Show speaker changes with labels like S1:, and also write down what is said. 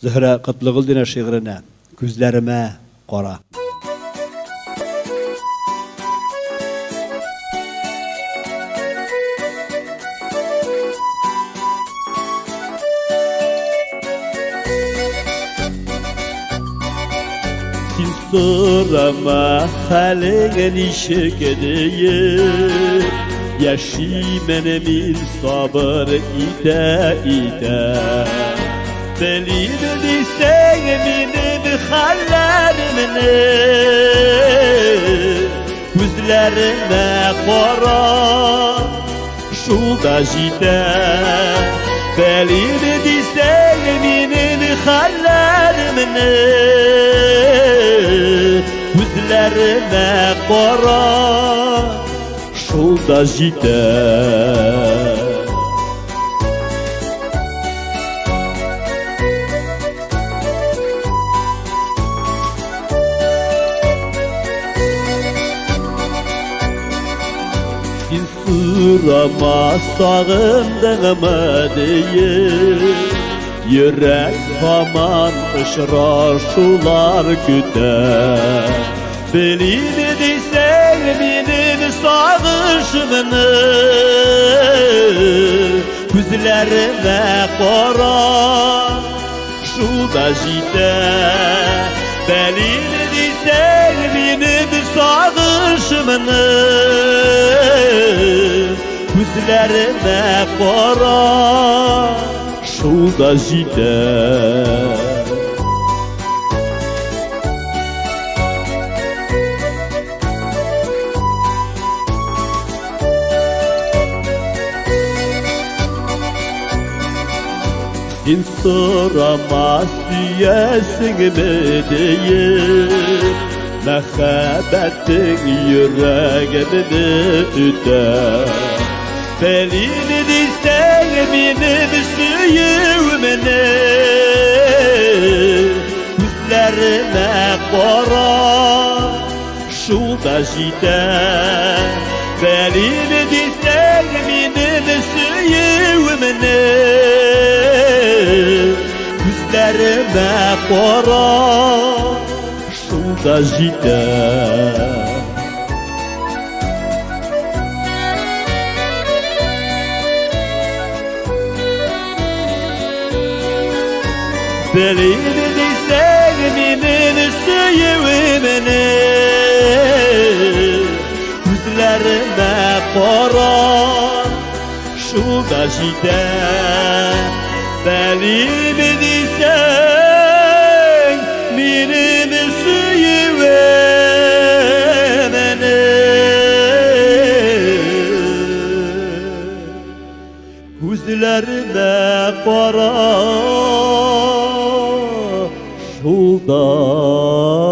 S1: Zühre Kıtlıgıl dine şiirine, Gözlerime Qara. Sorama halin işe gideyim Yaşimenemin sabır ide Delil sevminin hallerimini Gözlerime qara Şu da jide Delil sevminin hallerimini Gözlerime qara Şu da jide Surama sağındığımı deyip Yürek haman ışraşular güder Bilini sevminin sağışımını Gözlerime qara Şu da jide Bilini sevminin sağışımını Gözlerime qara Şu da jide Sen sorama süyesin mi deyip Mehabbetin yüreğimini üder Belini sevminin süyümünü Gözlerime qara Şu da jide Belini sevminin süyümünü Gözlerime qara Şu da jide Belini sevminin süyümünü Gözlerime qara Şu da jide Belini sevminin süyümünü Gözlerime qara Şu da